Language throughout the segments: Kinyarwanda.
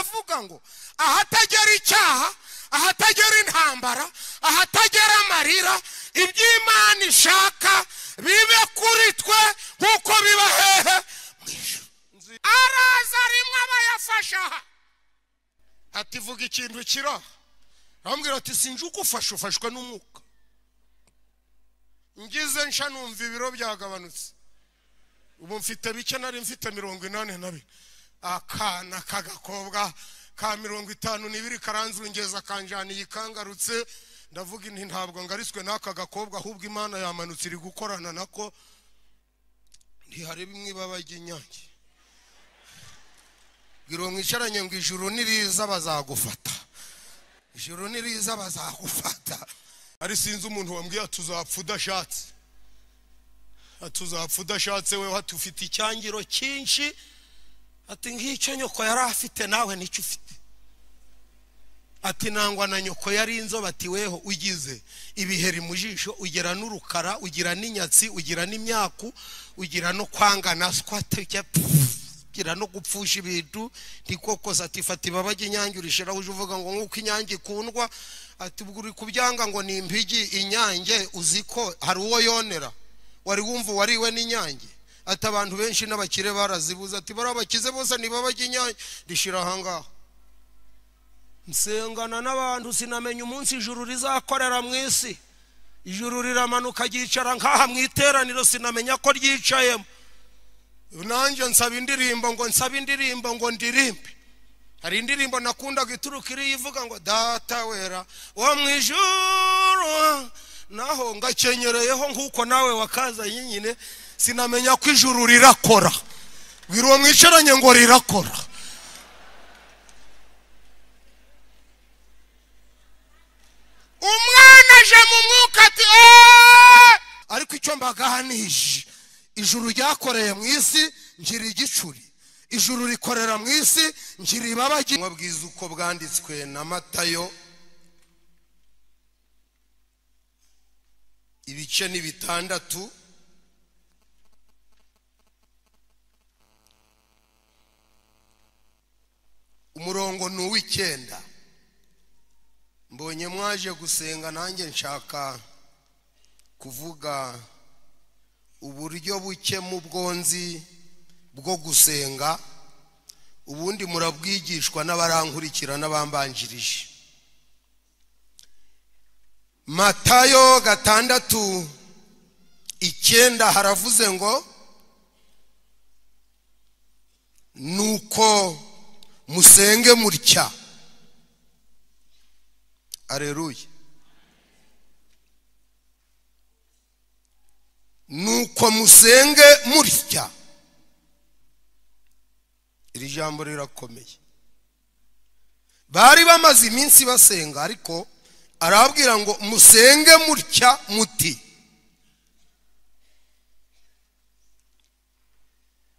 haravuga ngo ahatagera icyaha, ahatagera intambara, ahatagera amarira, iby'Imana ishaka bibe kuri twe nk'uko biba hehe mw'ijuru. Araza rimwe abayafasha ati vuga ikintu kiraho. Arambwira ati sinje ugufasha, ufashwa n'umwuka. Ngize nsha numva ibiro byagabanutse. Ubu mfite bike, nari mfite 82. Akana kagakobwa ka 52 karanzungeza kanjaniye kangarutse. Ndavuga inti ntabwo ngariswe n'aka gakobwa, ahubwo Imana yamanutse iri gukorana nako. Ntihari bimwe babajya inyange. Giro mwicaranye ngo ijuru niriza bazagufata. Ijuru niriza bazagufata. Ari sinzi umuntu wambwiye tuzapfa udashatse. Atuzapfa udashatse wewe hatufite icyangiro cyinshi. Ati ngicyo nyoko yari afite nawe nicyo ufite. Ati nangwa na nyoko yari inzobe, ati weho ugize ibiheri mu jisho, ugira n'urukara, ugira n'inyatsi, ugira n'imyaku, ugira no kwangana swateke, ugira no gupfusha ibintu. Ndikoko satifata ibabage inyange urishira uje uvuga ngo nkuko inyange ikundwa. Ati ubwo uri kubyanga ngo ni impigi inyange, uziko hari uwo yonera. Wari wumva wariwe n'inyange. Ati abantu benshi n'abakire barazibuza. Ati barabakize bose nibabage inyange. Rishira hangaho nsengana n'abantu sinamenye umunsi ijuru rizakorera mu isi. Ijuru riramanuka gicara nkaha mu iteraniro sinamenya ko ryicayemo. Nanjye nsaba indirimbo ngo ndirimbe. Hari indirimbo nakundaga iturukira ivuga ngo data wera wo mu ijuru, naho ngakenyereyeho nkuko nawe wakaza nyine sinamenya ko ijuru rirakora. Bwira mwicaranye ngo rirakora. Umwana aje mu mwuka ati ariko icyo mbagahanije, ijuru ryakoreye mu isi ngira igicuri, ijuru rikorera mu isi ngira ibabagi. Mwabwiza uko bwanditswe na Matayo ibice ni 6, umurongo ni uw'Icyenda. Mbonye mwaje gusenga, nanjye nshaka kuvuga uburyo buke mu bwonzi bwo gusenga, ubundi murabwigishwa n'abarankurikira n'abambanjirije. Matayo 6:9 haravuze ngo nuko musenge mutya. Aleluya. Nuko musenge mutya. Iri jambo rirakomeye. Bari bamaze iminsi basenga, ariko arababwira ngo musenge mutya muti: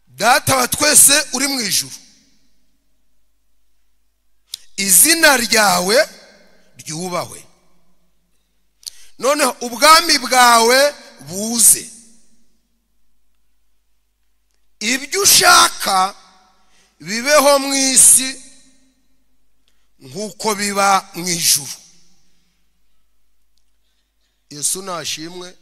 Data wa twese uri mu ijuru, izina ryawe ryubahwe, noneho ubwami bwawe buze, ibyo ushaka bibeho mu isi nk'uko biba mu ijuru. Yesu nashimwe.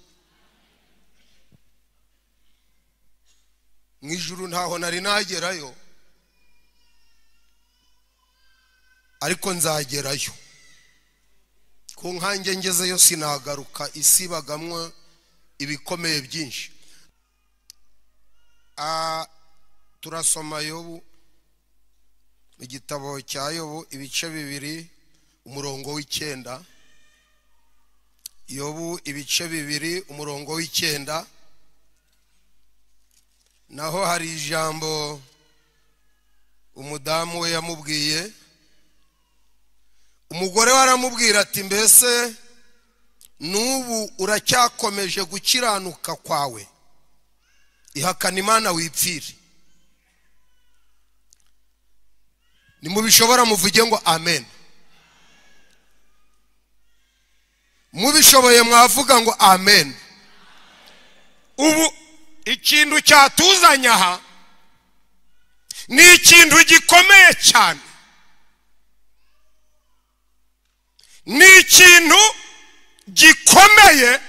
Mu ijuru ntaho nari nagerayo, ariko nzagerayo. Ku nkange ngezeyo sinagaruka, isi bagamwe ibikomeye byinshi. Turasoma Yobu, igitabo cya Yobu ibice 2 umurongo w'Icyenda. Yobu ibice 2 umurongo w'Icyenda. Naho hari ijambo umudamu we yamubwiye. Umugore waramubwira ati mbese nubu uracyakomeje gukiranuka kwawe, ihakana Imana wipfire. Nimubishobora muvuge ngo amen. Mubishoboye mwavuga ngo amen. Ubu ikintu cyatuzanya aha ni ikintu gikomeye cyane. ni ikintu gikomeye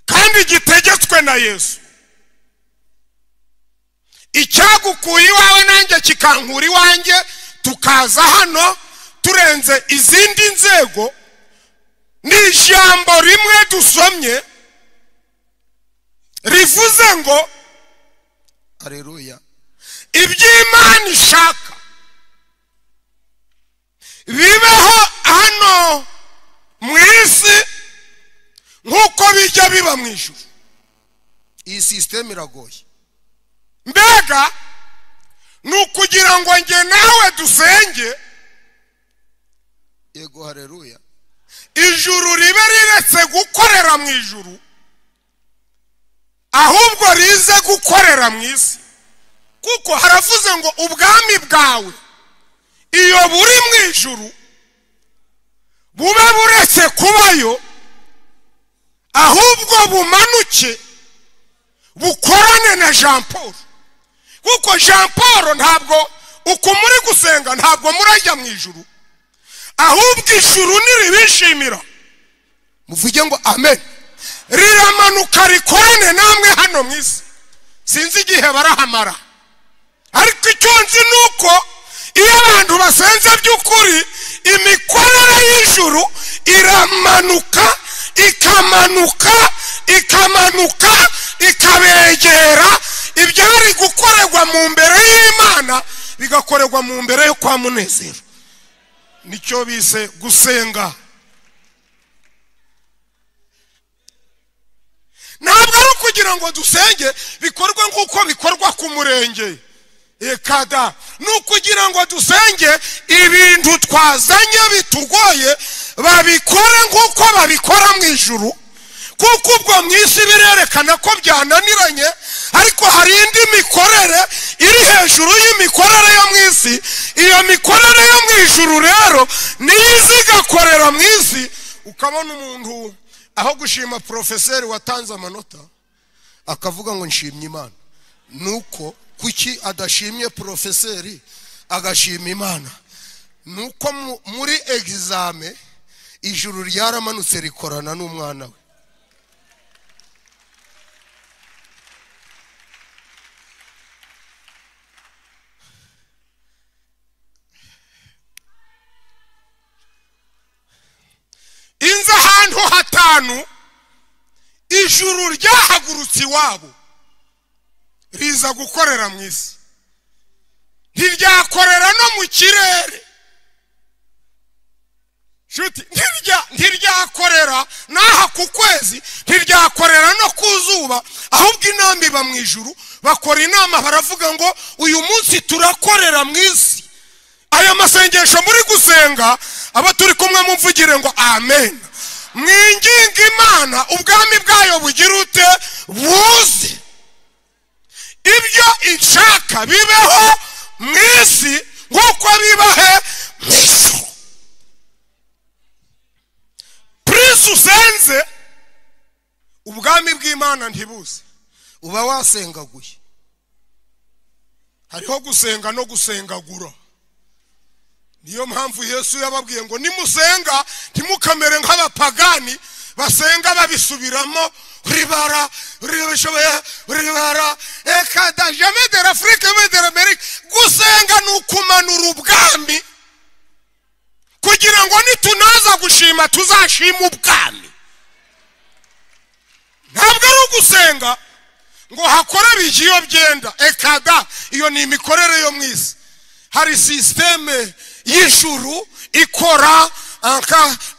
kandi gitegetswe na Yesu. Icyagukuye iwawe nanjye kikankura iwanjye tukaza hano turenze izindi nzego ni ijambo rimwe dusomye rivuze ngo haleluya, iby'Imana ishaka bibeho hano mu isi nk'uko bijya biba mu ijuru. Iyi system iragoye. Mbega nukugira ngo nge nawe dusenge, yego haleluya, ijuru ribe riretse gukorera mu ijuru ahubwo rize gukorera mu isi. Kuko haravuze ngo ubwami bwawe iyo buri mu ijuru bube buretse kubayo ahubwo bumanuke bukorane na Jean Paul. Kuko Jean Paul ntabwo uko muri gusenga ntabwo murajya mu ijuru, ahubwo ijuru niribishimira muvuge ngo amen, riramanuka rikorane namwe hano mu isi. Sinzi igihe barahamara, ariko icyo nzi nuko iyo abantu basenze by'ukuri imikorere y'ijuru iramanuka ikamanuka ikabegera. Ibyo bari gukorerwa mu mbere y'Imana bigakorerwa mu mbere yo kwa Munezero. Nicyo bise gusenga. Ntabwo ari kugira ngo dusenge bikorwe nk'uko bikorwa ku murenge, ekada nukugira ngo dusenge ibintu twazanye bitugoye babikore nk'uko babikora mu ijuru. Kuko ubwo mu isi birerekana ko byananiranye, ariko hari indi mikorere iri hejuru y'imikorere yo mu isi. Iyo mikorere yo mu ijuru rero niyizi igakorera mu isi. Ukabona umuntu aho gushima profeseri watanze amanota akavuga ngo nshimye Imana, nuko kuki adashimye profeseri agashima Imana? Nuko muri examen ijuru ryaramanutse rikorana n'umwana we. Inza ahantu hatanu ijuru ryahagurutse iwabo riza gukorera mu isi. Ntiryakorera no mu kirere, ntiryakorera n'aha ku kwezi, ntiryakorera no ku zuba, ahubwo inama iba mu ijuru. Bakora inama baravuga ngo uyu munsi turakorera mu isi. Aya masengesho muri gusenga aba turi kumwe mumvugire ngo amen. Mwinginga Imana ubwami bwayo bugira ute buze, ibyo ishaka bibeho mu isi nk'uko bibahe mu ijuru. Prince usenze ubwami bw'Imana ntibuze uba wasengaguye. Hariho gusenga no gusengagura. Niyo mpamvu Yesu yababwiye ngo nimusenga ntimukamere nk'abapagani basenga babisubiramo ribara ekada jamais de l'Afrique mais de l'Amérique. Gusenga nukumanura ubwami kugira ngo nitunaza gushima tuzashima ubwami. Ntabwo ari ugusenga ngo hakore bigiyo byenda, ekada iyo ni imikorere yo mu isi. Hari systeme y'ijuru ikora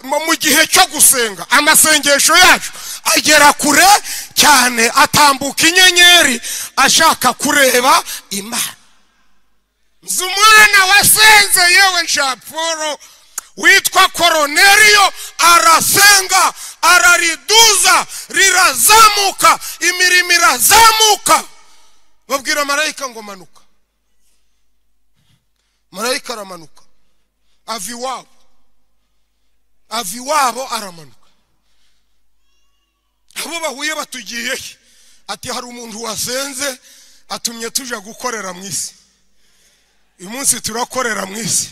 mu gihe cyo gusenga. Amasengesho yacu agera kure cyane, atambuka inyenyeri ashaka kureba Imana. Umwana wasenze yewe Shapuro witwa Koroneliyo arasenga, arariduza, rirazamuka, imirimo irazamuka. Babwira marayika ngo manuka. Marayika aramanuka aviwabo aramanuka. Abo bahuye batugiye ati hari umuntu wasenze atumye tuja gukorera mu isi. Uyu munsi turakorera mu isi.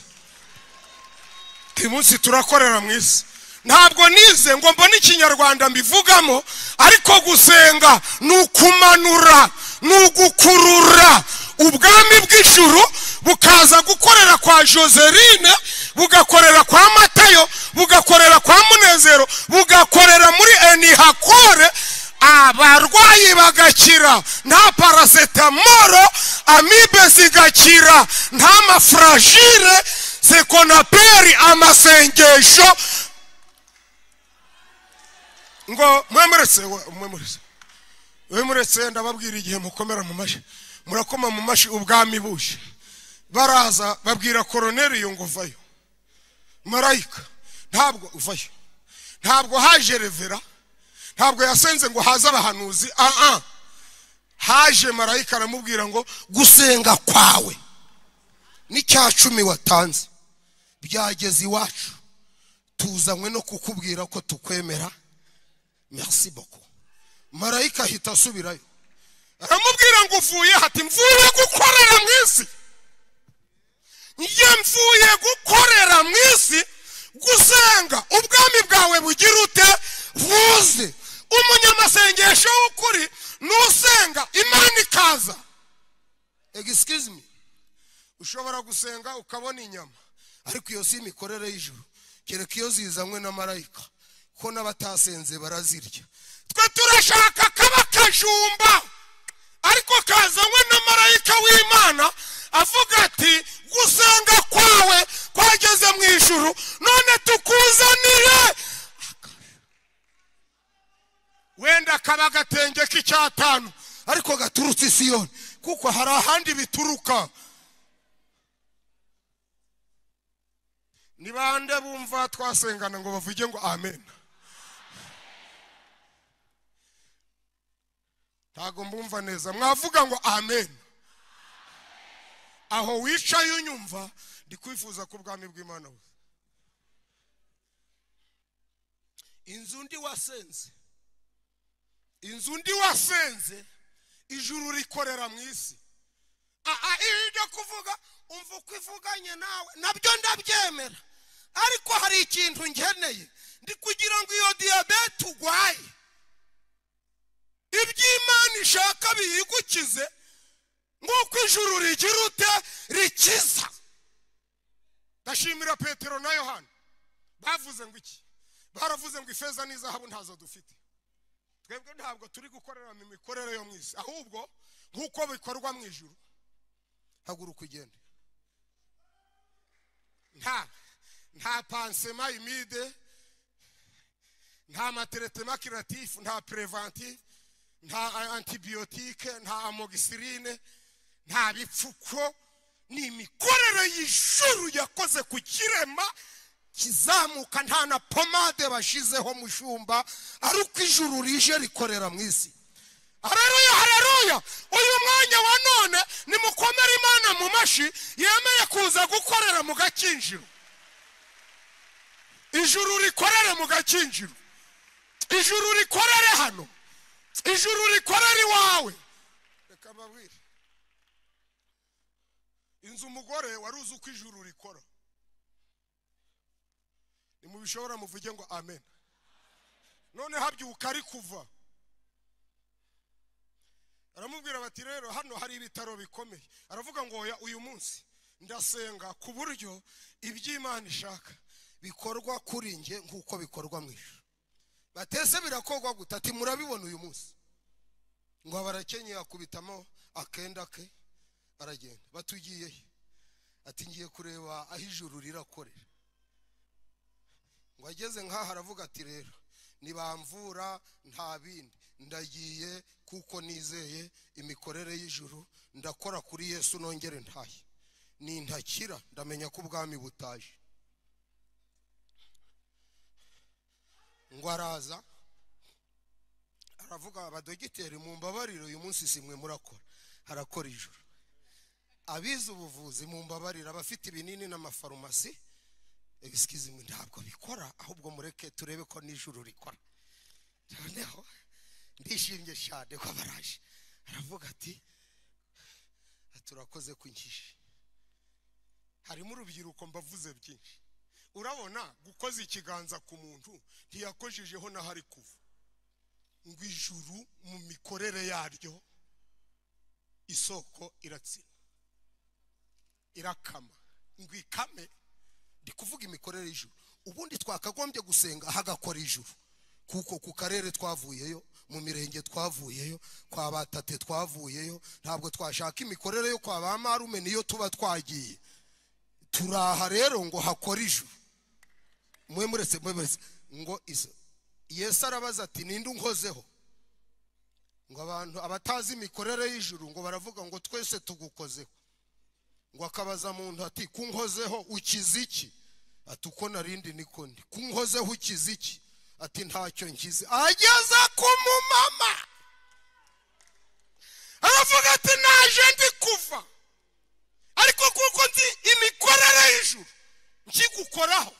uyu munsi turakorera mu isi. Ntabwo nize ngo mbone ikinyarwanda mbivugamo, ariko gusenga ni ukumanura, ni ugukurura ubwami bw'ijuru bukaza gukorera kwa Joseline, bugakorera kwa Matayo, bugakorera kwa Munezero, bugakorera muri Enihakore, abarwayi bagakira, nta paracetamol, amibe zigakira, nta mafragile, sekonaperi, amasengesho. Ngo mwemuretse ndababwira igihe mukomera mu mashi, murakoma mu mashi ubwami buje. Baraza babwira Koroneliyo ngo vayo. Marayika ntabwo uvayo, ntabwo haje revera, ntabwo yasenze ngo haza abahanuzi. Haje marayika aramubwira ngo gusenga kwawe n'icya 10 watanze byageze iwacu, tuzanywe no kukubwira ko tukwemera. Merci beaucoup. Marayika ahita asubirayo aramubwira ngo uvuye, hati mvuye gukorera mu isi. Njye mvuye gukorera mu isi, gusenga ubwami bwawe bugira ute buze. Umunyamasengesho w'ukuri nusenga Imana ikaza. Excuse me, ushobora gusenga ukabona inyama, ariko iyo si imikorere y'ijuru, kereka iyo zizanywe na marayika, ko n'abatasenze barazirya. Twe turashaka kaba kajumba, ariko kazanywe na marayika w'Imana avuga ati gusenga kwawe kwageze mu ijuru, none tukuzanire. Wenda kaba gatenge k'icyatanu, ariko gaturutse i Siyoni, kuko hari ahandi bituruka. Ni bande bumva twasengana ngo bavuge ngo amen? Ntago mbumva neza, mwavuga ngo amen. Aho wicaye unyumva, ndi kwifuza ko ubwami bw'Imana buze. Inzu ndi wasenze, ijuru rikorera mu isi. Ibyo kuvuga umva uko ivuganye nawe nabyo ndabyemera, ariko hari ikintu nkeneye, ndi kugira ngo iyo diabete ugwaye iby'Imana ishaka biyigukize, nk'uko ijuru rigira ute rikiza. Ndashimira Petero na Yohana, bavuze ngo iki? Baravuze ngo ifeza n'izahabu ntazo dufite. Twebwe ntabwo turi gukorera mu mikorere yo mu isi, ahubwo nk'uko bikorwa mu ijuru. Haguruka ugende. Nta pansema imide, nta matretema curatif, nta preventif, nta antibiotique, nta amoxicilline, nta bipfuko. Ni imikorere y'ijuru yakoze ku kirema kizamuka, nta na pomade bashizeho mushumba, ari uko ijuru rije rikorera mu isi. Haleluya, haleluya. Uyu mwanya wa none nimukomere Imana mu mashi, yemeye kuza gukorera mu gakinjiro. Ijuru rikorere mu gakinjiro, ijuru rikorere hano, ijuru rikorere iwawe. Reka mbabwire, inzu umugore waruzi uko ijuru rikora. Nimubishobora muvuge ngo amen. None habyuka ari kuva, aramubwira bati rero hano hari ibitaro bikomeye. Aravuga ngo uyu munsi ndasenga ku buryo iby'Imana ishaka bikorwa kuri nge nk'uko bikorwa mu ijuru. Batese birakorwa gutati murabibona uyu munsi. Ngo barakenyeye akubitamo akenda ke, aragenda. Batugiye ati ngiye kureba aho ijuru rirakorera. Ngo ageze nk'aho aravuga ati rero nibamvura nta bindi, ndagiye kuko nizeye imikorere y'ijuru, ndakora kuri Yesu nongere ntaye. Ni ntakira ndamenya ko ubwami butaje. Ngo araza aravuga abadogiteri mu mbabariro uyu munsi simwe murakora, harakora ijuru. Abize ubuvuzi mu mbabariro, abafite ibinini n'amafarumasi, excuse me, ntabwo bikora, ahubwo mureke turebe ko n'ijuru rikora. Noneho ndishimye cyane ko baraje. Aravuga ati turakoze kunkisha. Harimo urubyiruko mbavuze byinshi, urabona gukoza ikiganza ku muntu ntiyakojejeho na hari kuva ngo ijuru mu mikorere yaryo isoko iratsina irakama ngo ikame ndi kuvuga imikorere y'ijuru ubundi twakagombye gusenga hagakora ijuru kuko ku karere twavuyeyo mu mirenge twavuyeyo kwa batate twavuyeyo ntabwo twashaka imikorere yo kwa ba marume niyo tuba twagiye turaha rero ngo hakora ijuru mwe muretse ngo iso Yesu arabaza ati ninde unkozeho ngo abantu abatazi imikorere y'ijuru ngo baravuga ngo twese tugukozeho ngo akabaza muntu ati kunkozeho ukiziki ati uko narindi niko ndi kunkozeho ukiziki ati ntacyo nkize ageza ku mumama aravuga ati naje ndi kuva ariko kuko nzi imikorere y'ijuru nkigukoraho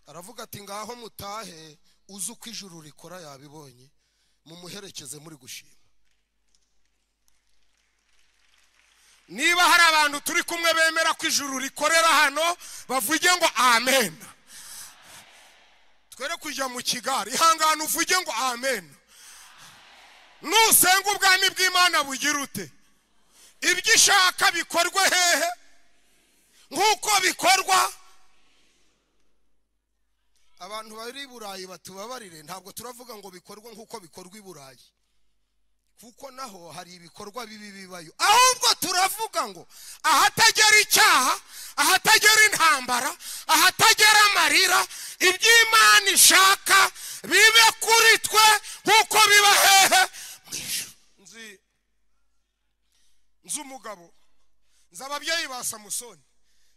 aravuga ati ngaho mutahe uzi uko ijuru rikora yabibonye mumuherekeze muri gushima niba hari abantu turi kumwe bemera ko ijuru rikorera hano bavuge ngo amen twere kujya mu kigari ihangana uvuge ngo amen nusenga ubwami bw'Imana bugira ute ibyo ishaka bikorwe hehe nk'uko bikorwa abantu bari Burayi batubabarire ntabwo turavuga ngo bikorwe nk'uko bikorwa i Burayi kuko naho hari ibikorwa bibi bibayo ahubwo turavuga ngo ahatagera icyaha ahatagera intambara ahatagera amarira iby'Imana ishaka bibe kuri twe nk'uko biba hehe nzi umugabo nzi ababyeyi ba Samusoni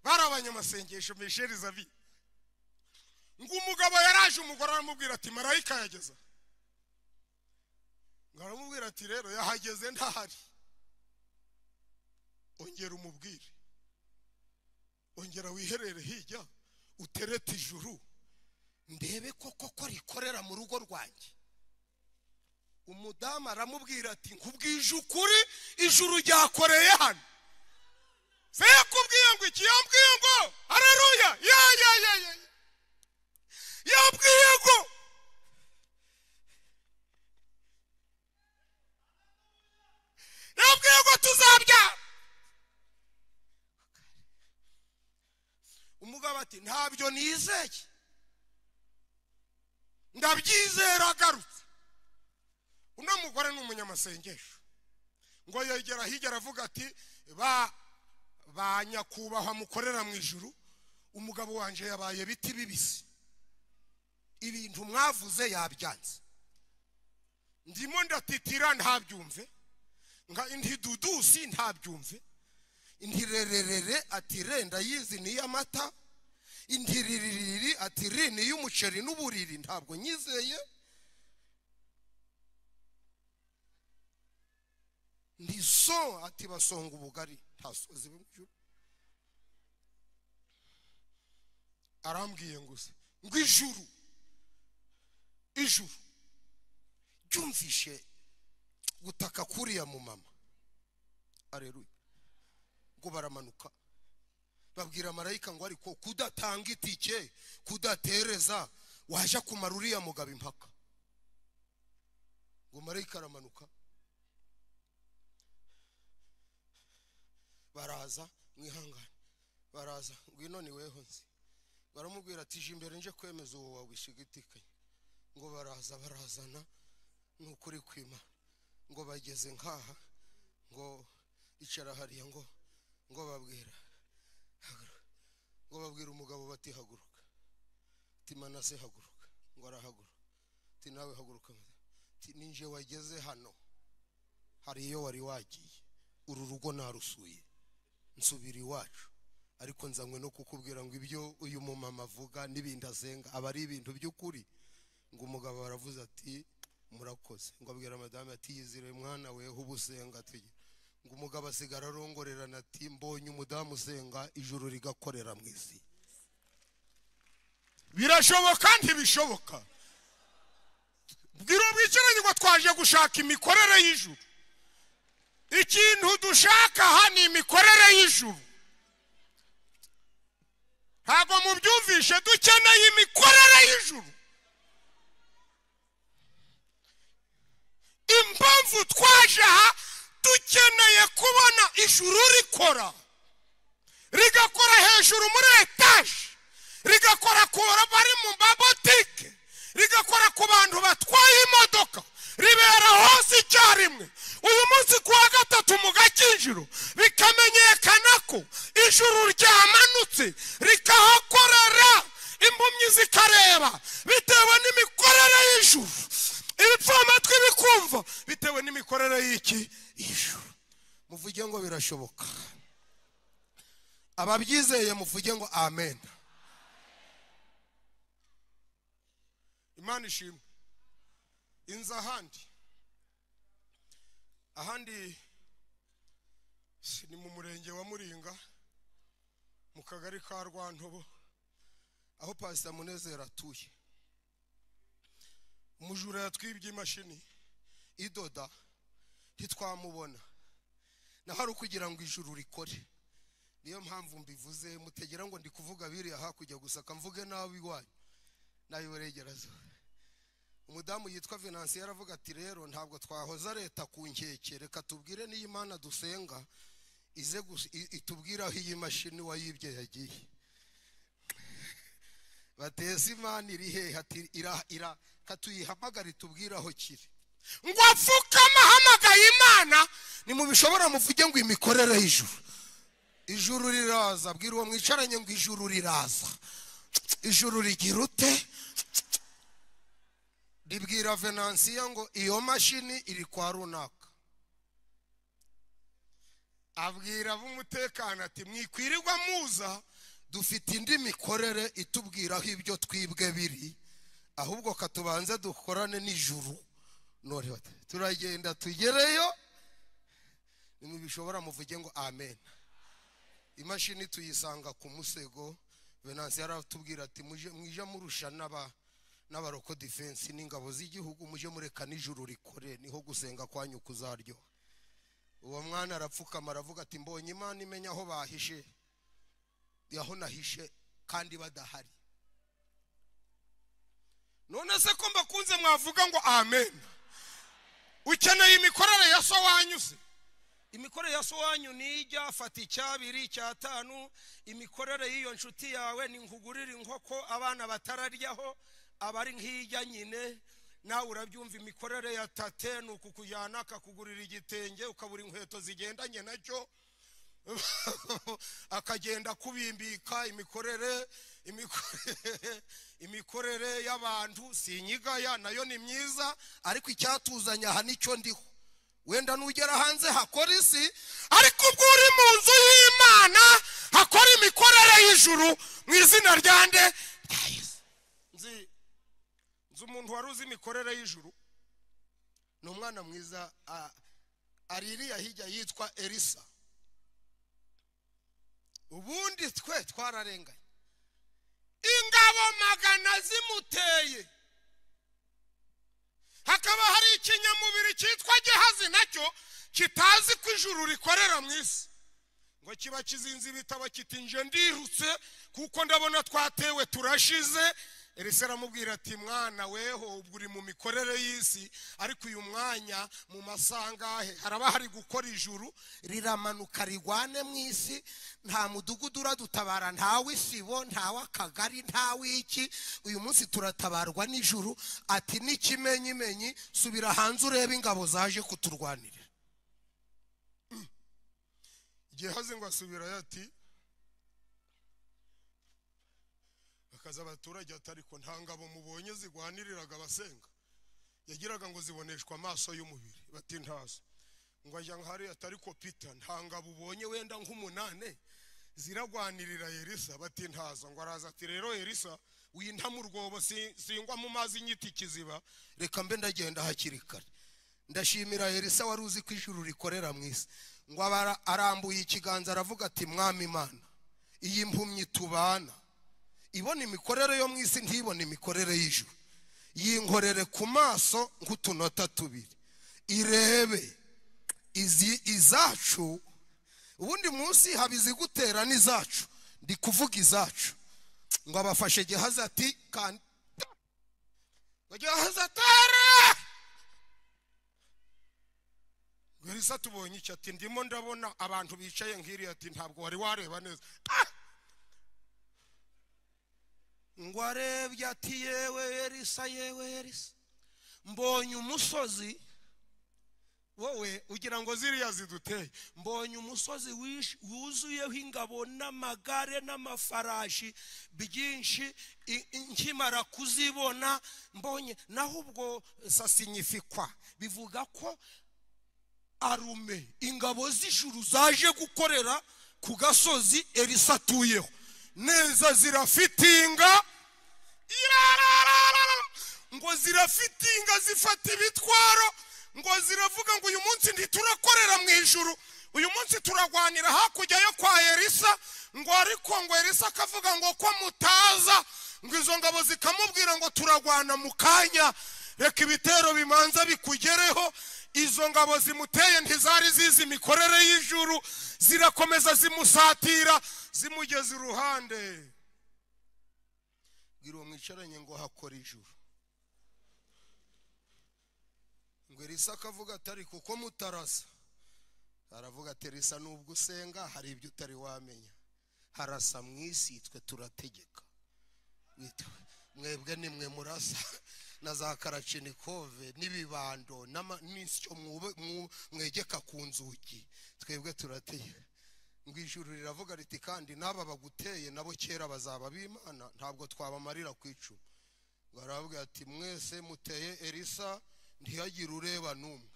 bari abanyamasengesho Michel Zavi ngo umugabo yaraje umugore aramubwira ati marayika yageza ngaramubwira ati rero yahageze ntahari ongera umubwire ongera wiherere hijya uterete ijuru ndebe koko rikorera mu rugo rwanjye umudamu aramubwira ati nkubwije ukuri ijuru ryakoreye hano se yakubwiye ngo iki yambwiye ngo haleluya yambwiye ngo tuzabyara umugabo ati ntabyo nizeye ndabyizera agarutse uno mugore ni umunyamasengesho ngo yegera hirya aravuga ati ba nyakubahwa mukorera mu ijuru umugabo wanje yabaye biti bibisi ibintu mwavuze yabyanze ndimo ndatitira ntabyumve nga intidudusi ntabyumve intirererere ati renda yizi ni y'amata intiririri ati rini y'umuceri n'uburiri ntabwo nyizeye ndiso ati basonga ubugari ntasoze bimujuru arambwiye ngo ijuru byumvishe gutaka kuriya mu mama aleluya ngo baramanuka babwira marayika ngo ariko kudatanga itike kudatereza waje kumara uriya mugabo impaka ngo marayika aramanuka baraza mwihangane baraza ngwino ni weho nzi baramubwira ati je imbere nje kwemeza uwo wawishigitikanye ngo barazana n'ukuri kwima ngo bageze nkaha ngo icara hariya ngo babwira umugabo bati haguruka ati Manase haguruka ngo arahaguruka ati nawe haguruka ati ninje wageze hano hari iyo wari wagiye uru rugo narusuye nsubira iwacu ariko nzanywe no kukubwira ngo ibyo uyu mumama avuga n'ibindi asenga aba ari ibintu by'ukuri ngo umugabo baravuze ati murakoze ngo abwira madame ati yizire mwana we ubusenga ati ngo umugabo asigara arongorerana ati mbonye umudamu usenga ijuru rigakorera mu isi birashoboka ntibishoboka bwira ubwicaranye ngo twaje gushaka imikorere y'ijuru ikintu dushaka aha ni imikorere y'ijuru ntabwo mubyumvishe dukeneye imikorere y'ijuru. Impamvu twaje aha dukeneye kubona ijuru rikora, rigakora hejuru muri etaje, rigakora ku bari mu mabotike, rigakora ku bantu batwaye imodoka, ribera hose icyarimwe. Uyu munsi kuwa gatatu mu Gakinjiro bikamenyekana ko ijuru ryamanutse rikahakorera, impumyi zikareba bitewe n'imikorere y'ijuru, ibipfamatwi bikumva bitewe n'imikorere y'iki ijuru. Muvuge ngo birashoboka. Ababyizeye muvuge ngo amen. Imana ishimwe. Inza ahandi ni mu murenge wa Muringa mu kagari ka Rwantobo aho Pastor Munezero atuye. Umujura yatwibye imashini idoda ntitwamubona, naho ari kugira ngo ijuru rikore. Niyo mpamvu mbivuze, mutegera ngo ndi kuvuga biriya hakujya gusa kamvuge nabi wanyu nayiberegerazo. Umudamu yitwa Venansi yaravuga ati rero ntabwo twahoza leta ku nkeke, reka tubwire niyo Imana dusenga ize itubwira aho iyi mashini wayibye yagiye. Bateze Imana iri he? Ati ira katuyihamagara itubwira aho kiri. Ngo apfukama hamagaye Imana, ni mu bishobora muvuge ngo imikorere y'ijuru. Ijuru riraza, bwira uwo mwicaranye ngo ijuru riraza. Ijuru rigira ute? Ribwira Venansiya ngo iyo mashini iri kwa runaka. Abwira b'umutekano ati mwikwirirwa muza, dufite indi mikorere itubwira aho ibyo twibwe biri, ahubwo katubanze dukorane n'ijuru. None turagenda tugereyo, ni mu bishobora muvuge ngo amen. Imashini tuyisanga ku Musego. Venansi yaratubwira ati mwije murusha n'abaroko defense n'ingabo z'igihugu, muje mureka n'ijuru rikore, niho gusenga kwanyu kuzaryo. Uwo mwana arapfukama aravuga ati mbonye Imana imenya aho bahishe, yaho nahishe kandi badahari. None se ko mbakunze mwavuga ngo amen. Ukeneye imikorere ya so wanyu se? Imikorere ya so wanyu nijya fata icyabiri cyatanu. Imikorere y'iyo nshuti yawe ni nkugurira inkoko abana batararyaho, abari nk'ijya nyine. Nawe urabyumva imikorere ya tate ni ukukujyana akakugurira igitenge ukabura inkweto zigendanye nacyo akagenda kubimbika. Imikorere y'abantu sinyigaya, nayo ni myiza, ariko icyatuzanya aha nicyo ndiho. Wenda nugera hanze hakora isi, ariko ubwo uri mu nzu y'Imana hakora imikorere y'ijuru mu izina ryande rya Yesu. Nzi umuntu wari uzi imikorere y'ijuru, ni umwana mwiza aririya hirya yitwa Elisa. Ubundi twe twararenganye, ingabo 100 zimuteye, hakaba hari ikinyamubiri cyitwa Gehazi nacyo kitazi ko ijuru rikorera mu isi, ngo kiba kizinze ibitabo kiti nje ndirutse kuko ndabona twatewe turashize. Elisa aramubwira ati mwana weho ubwo uri mu mikorere y'isi, ariko uyu mwanya mu masangahe haraba hari gukora ijuru riramanuka rigwane mu isi. Nta mudugudu uradutabara, ntawe isibo, ntawe akagari, ntawe iki. Uyu munsi turatabarwa n'ijuru. Ati n'ikimenyimenyi subira hanze urebe ingabo zaje kuturwanira. Gehazi ngo asubira ati akaza abaturage atariko nta ngabo mubonye zigwaniriraga abasenga, yagiraga ngo ziboneshwa amaso y'umubiri. Bati ntazo. Ngo ajya nkari atariko Peter nta ngabo ubonye wenda nk'umunane ziragwanirira Elisa. Bati ntazo. Ngo araza ati rero Elisa winta mu rwobo singwa mu mazi nyiti kiziba, reka mbe ndagenda hakiri kare. Ndashimira Elisa wari uzi ko ijuru rikorera mu isi. Ngo arambuye ikiganza aravuga ati mwami Imana, iyi mpumyi tubana ibona imikorere yo mu isi ntibona imikorere y'ijuru, yinkorere ku maso nk'utunota tubiri irebe izacu. Ubundi munsi habizi gutera n'izacu, ndi kuvuga izacu. ngo abafashe Gehazi ati kandi Gehazi atara Elisa tubonye icyo ati ndimo ndabona abantu bicaye nkiri ati ntabwo wari wareba neza ngo arebye ati yewe Elisa mbonye umusozi wowe ugira ngo ziriya ziduteye mbonye umusozi wuzuyeho ingabo n'amagare n'amafarashi byinshi nkimara kuzibona mbonye naho ubwo sasinyifikwa bivuga ko arume ingabo z'ijuru zaje gukorera ku gasozi Elisa atuyeho neza zirafitinga ngo zirafitinga zifata ibitwaro ngo ziravuga ngo uyu munsi ntiturakorera mu ijuru uyu munsi turagwanira hakurya yo kwa Elisa ngo ariko ngo Elisa akavuga ngo ko mutaza ngo izo ngabo zikamubwira ngo turagwana mu kanya reka ibitero bimanza bikugereho izo ngabo zimuteye ntizari zizi imikorere y'ijuru zirakomeza zimusatira zimugeza iruhande bwira uwo mwicaranye ngo hakora ijuru ngo Elisa akavuga atari kuko mutarasa aravuga ati Elisa nubwo usenga hari ibyo utari wamenya harasa mwisi twe turategeka mwebwe nimwe murasa na za Karachinikove n'ibibando n'isyo mwegeka ku nzugi twebwe turategeka ngo ijuru riravuga riti kandi naba baguteye nabo kera bazaba b'Imana ntabwo twabamarira kwicuma ngo aravuga ati mwese muteye Elisa ntiyagire ureba numwe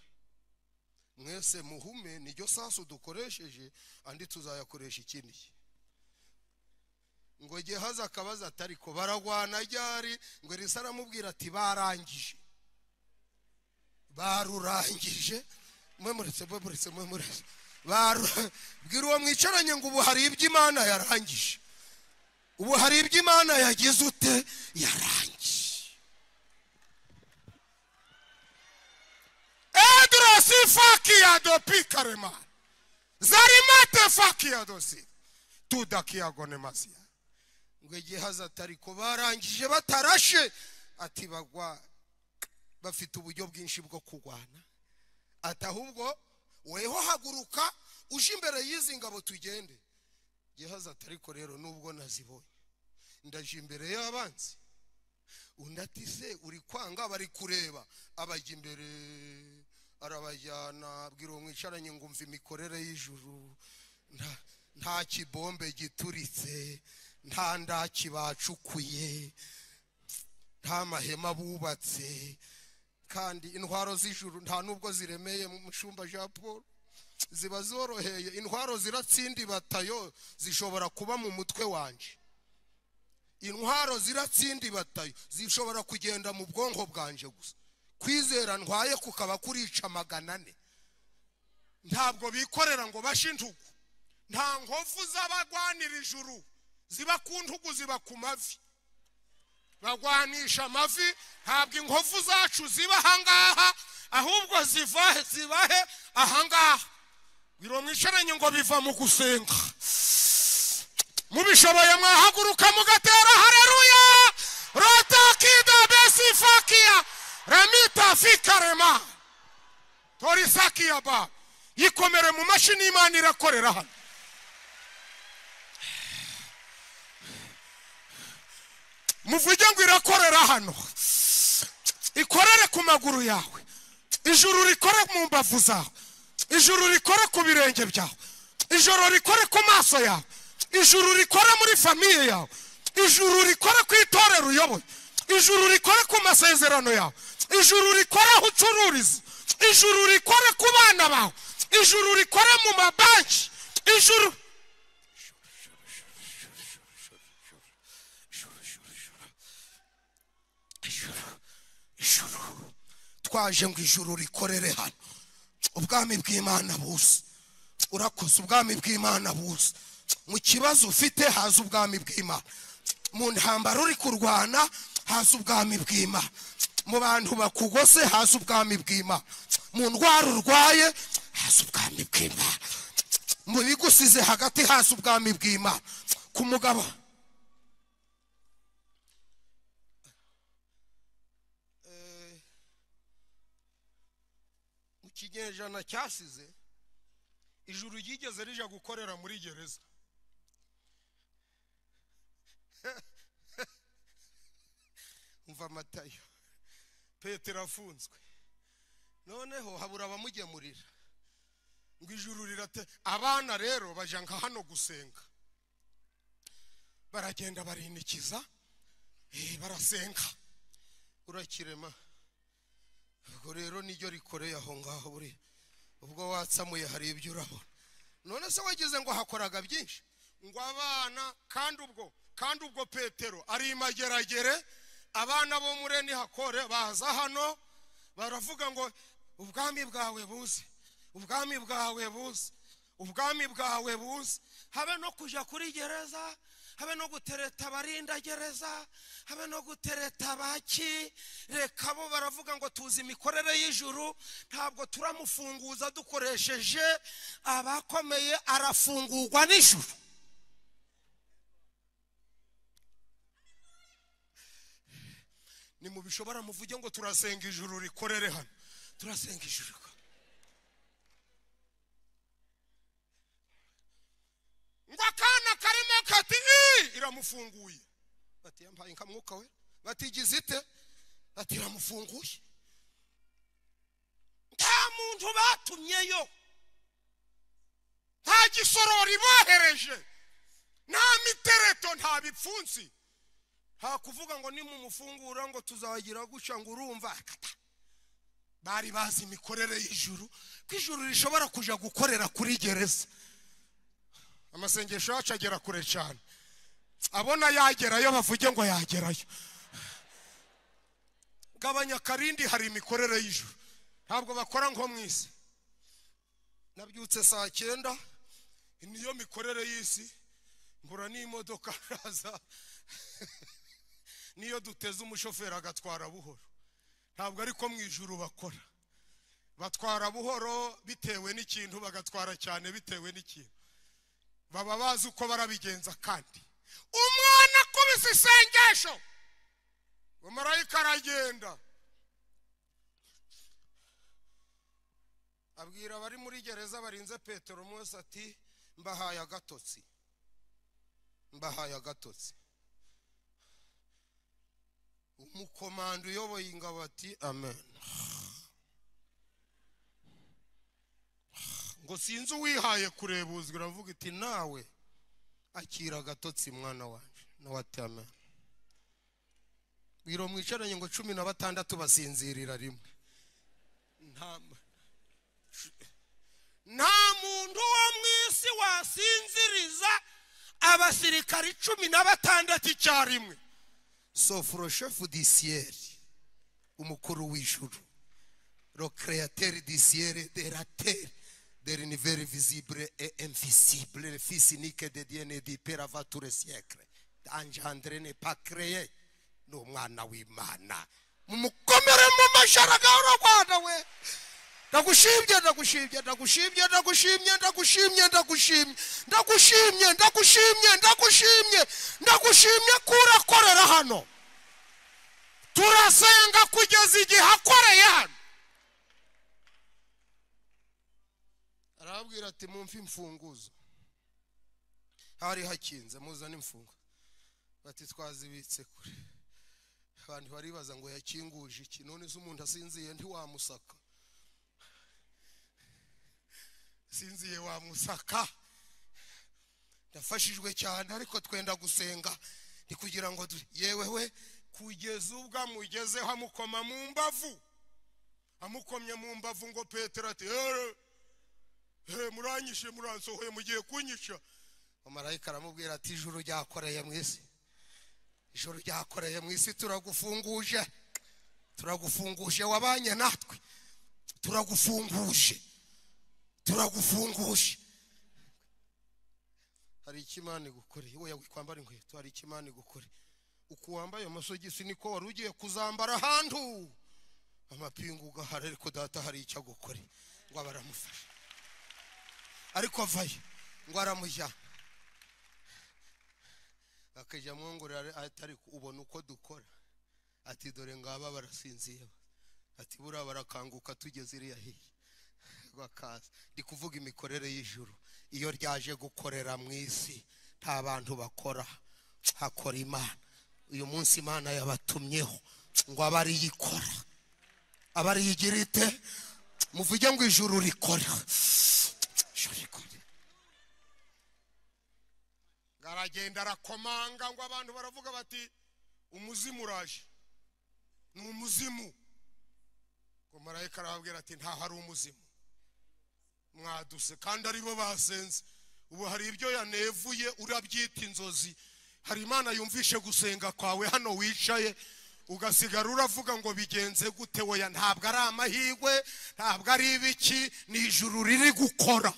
mwese muhume niryo sasu dukoresheje andi tuzayakoresha ikindi ngo Gehazi akabaza atari ko baragwana ryari ngo Elisa aramubwira ati barangije barurangije mwemuretse bwira uwo mwicaranye ngo ubu hari ibyo Imana yarangije ubu hari ibyo Imana yagize ute yarangije Edrosi fakia do pikarema zarimate fakia dosi tudakia gonemasia ngo Gehazi atari ko barangije batarashe ati bagwa bafite uburyo bwinshi bwo kugwana atahubwo weho haguruka uje imbere y'izi ngabo tugende Gehazi atari ko rero nubwo nazibonye ndaje imbere y'abanzi undatise uri kwanga bari kureba abajya imbere arabajyana bwira uwo mwicaranye ngo umva imikorere y'ijuru nta kibombe gituritse nta ndaki bacukuye nta mahema bubatse kandi intwaro z'ijuru nta nubwo ziremeye mu mushumba Jean Paul ziba zoroheye intwaro ziratsindi batayo zishobora kuba mu mutwe wanje intwaro ziratsindi batayo zishobora kugenda mu bwonko bwanje gusa kwizera ntwaye kukaba kurica 400 ntabwo bikorera ngo bashintugu nta nkovu z'abagwanira ijuru ziba ku ntugu ziba ku mavi bagwanisha amavi ntabwo inkovu zacu ziba ahangaha ahubwo zibahe ahangaha biro mwicaranye ngo biva mu gusenga mubishoboye mwahaguruka mugatera haleluya rotakida besifakia ramita fikarema torisakia ba yikomere mu mashini Imana irakorera hano muvuge ngo irakorera hano ikorere ku maguru yawe ijuru rikore mu mbavu zawe ijuru rikore ku birenge byawe ijuru rikore ku maso yawe ijuru rikore muri famiye yawe ijuru rikore ku itorero uyoboye ijuru rikore ku masezerano yawe ijuru rikore aho ucururiza ijuru rikore ku bana bawe ijuru rikore mu mabanki ijuru twaje ngo ijuru rikorere hano ubwami bw'Imana buze urakoze ubwami bw'Imana buze mu kibazo ufite haza ubwami bw'Imana mu ntambara uri kurwana haza ubwami bw'Imana mu bantu bakugose haza ubwami bw'Imana mu ndwara urwaye haza ubwami bw'Imana mu bigusize hagati haza ubwami bw'Imana ku mugabo ikinyejana cyasize ijuru ryigeze rija gukorera muri gereza. Umva Matayo, Petero afunzwe, noneho habura abamugemurira ngo ijuru rirate. Abana rero baja nka hano gusenga, baragenda barinikiza, barasenga, urakirema. Ubwo rero niryo rikoreye aho ngaho, buri ubwo watsamuye hari ibyo urabona. None se wagize ngo hakoraga byinshi ngo abana, kandi ubwo Petero ari imageragere, abana bo mureni hakore baza hano baravuga ngo ubwami bwawe buze, ubwami bwawe buze, ubwami bwawe buze. Habe no kuja kuri gereza, habe no gutereta abarinda gereza, habe no gutereta baki. Reka bo baravuga ngo tuzi imikorere y'ijuru, ntabwo turamufunguza dukoresheje abakomeye, arafungurwa n'ijuru. Ni mu bishobora muvuge ngo turasenga ijuru rikorere hano, turasenga ijuru. Ngakana karimo kati iramufunguye, bati yampaye nkamwuka we, batigize ite, bati iramufunguye. Nta muntu batumyeyo, nta gisorori bohereje, nta mitereto, nta bipfunsi. Ha kuvuga ngo ni mu mufungura ngo tuzagira guca ngo urumva. Bari bazi imikorere y'ijuru, ko ijuru rishobora kuja gukorera kuri gereza. Amasengesho yacu agera kure cyane, abona yagerayo bavuge ngo yagerayo. Gabanya karindi, hari imikorere y'ijuru, ntabwo bakora nko mwisi. Nabyutse saa 9, niyo mikorere y'isi, mbura n'imodoka raza. Niyo duteze umushoferi agatwara buhoro, ntabwo ariko mu ijuru bakora. Batwara buhoro bitewe n'ikintu, bagatwara cyane bitewe n'ikintu. Baba bazi uko barabigenza. Kandi umwana kubise isengesho, umarayika aragenda abwira abari muri gereza barinze Petero Mose ati mbahaye agatotsi, mbahaye agatotsi. Umukomando uyoboye ingabo ati amen. Ngo sinzi uwihaye kurebuzwa, uravuga iti nawe akira agatotsi mwana wanje, nawe ati amen. Biro mwicaranye ngo 16 basinzirira rimwe. Nta muntu wo mwisi wasinziriza abasirikari 16 icyarimwe. Sauf le chef du ciel, umukuru w'ijuru, le créateur du ciel et de la terre, de l'univers visible et invisible, le fils unique de Dieu né du Père avant tous les siècles, engendré n'est pas créé, no mwana w'Imana. Mumukomere mu masharaga y'Urwanda we. Ndagushimye, ndagushimye, ndagushimye, ndagushimye, ndagushimye, ndagushimye, ndagushimye, ndagushimye, ndagushimye, ndagushimye kurakorera hano. Turasenga kugeza igihe akoreye hano. Arabwira ati mumfi imfunguzo, hari hakinze muzana imfungo. Bati twazibitse kure. Abantu baribaza ngo yakinguje iki, none se umuntu asinziye ntiwamusaka, sinziye wamusaka. Ndafashijwe cyane, ariko twenda gusenga ni kugira ngo yewe we kugeza ubwa mugezeho amukoma mu mbavu. Amukomye mu mbavu ngo Petero ati muranyishe, muransohoye, mugiye kunyisha. Amarayika aramubwira ati ijuru ryakoreye mu isi, ijuru ryakoreye mu isi, turagufunguje, turagufunguje, wabanye natwe, turagufunguje, turagufunguje. Hari ikimani gukoreye, wowe kwambara inkweto, hari ikimani gukoreye. Uko wambaye amasogisi niko wari ugiye kuzambara ahantu. Amapingu ugahara, ariko data hari icyo gukoreye ngo baramufasha. Ariko avaye ngo aramujya, akajya mwongorera atari ubona uko dukora. Ati dore ngaba barasinziye, ati bura barakanguka tugeze iriya hiye. akazi ndi kuvuga imikorere y'ijuru iyo ryaje gukorera mu isi nta bantu bakora hakora Imana uyu munsi Imana yabatumyeho ngo abari yikora abari yigirite muvuge ngo ijuru rikora garagenda rakomanga ngo abantu baravuga bati umuzimu uraje ni umuzimu ngo marayika arababwira ati nta hari umuzimu mwaduse kandi aribo basenze ubu hari ibyo yanevuye urabyita inzozi hari Imana yumvishe gusenga kwawe hano wicaye ugasigara uravuga ngo bigenze gute woya ntabwo ari amahirwe ntabwo ari ibiki ni ijuru riri gukora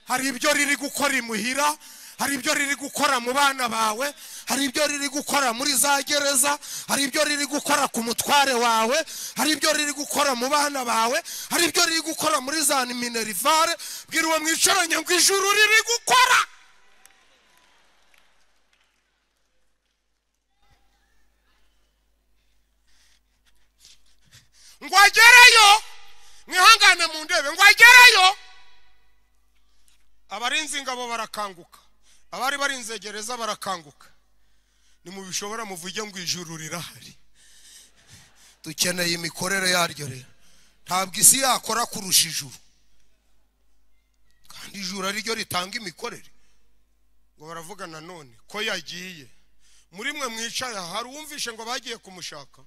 hari ibyo riri gukora imuhira hari ibyo riri gukora mu bana bawe hari ibyo riri gukora muri za gereza hari ibyo riri gukora ku mutware wawe hari ibyo riri gukora mu bana bawe hari ibyo riri gukora muri za minerivare bwira uwo mwicaranye ngo ijuru riri gukora ngo agereyo mwihangane mu ndebe ngo agereyo abarinzi ingabo barakanguka abari barinze gereza barakanguka ni mu bishobora muvuge ngo ijuru rirahari dukeneye imikorere yaryo rero ntabwo isi yakora kurusha ijuru kandi ijuru ari ryo ritanga imikorere ngo baravuga nanone ko yagiye muri mwe mwicaye hari uwumvishe ngo bagiye kumushaka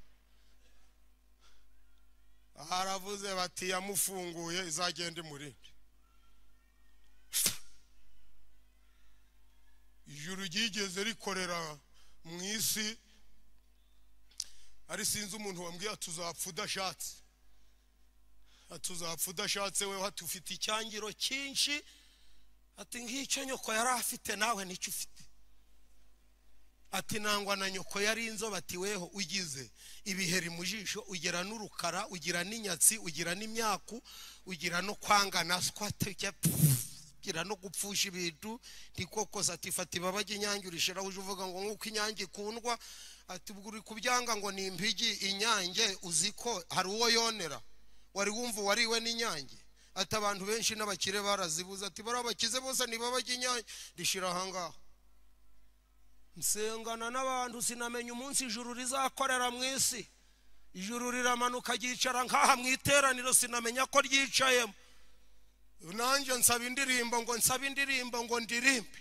haravuze bati yamufunguye izagende murinde ijuru ryigeze rikorera mu isi ari sinzi umuntu wambwiye atuzapfa udashatse atuzapfa udashatse wewe hatufite icyangiro cyinshi ati nk'icyo nyoko yari afite nawe nicyo ufite ati nangwa na nyoko yari inzobe ati weho ugize ibiheri mu jisho ugira n'urukara ugira n'inyatsi ugira n'imyaku ugira no kwangana swateke gira no gupfusha ibintu ndikoko satifata ibabage inyange urishira uje uvuga ngo nkuko inyange ikundwa ati ubwo uri kubyanga ngo ni impigi inyange uziko hari uwo yonera wari wumva wariwe n'inyange ati abantu benshi n'abakire barazibuza ati barabakize bose nibabage inyange rishira hangaho nsengana n'abantu sinamenye umunsi ijuru rizakorera mu isi ijuru riramanuka gicara nkaha mu iteraniro sinamenya ko ryicayemo nanjye nsaba indirimbo ngo ndirimbe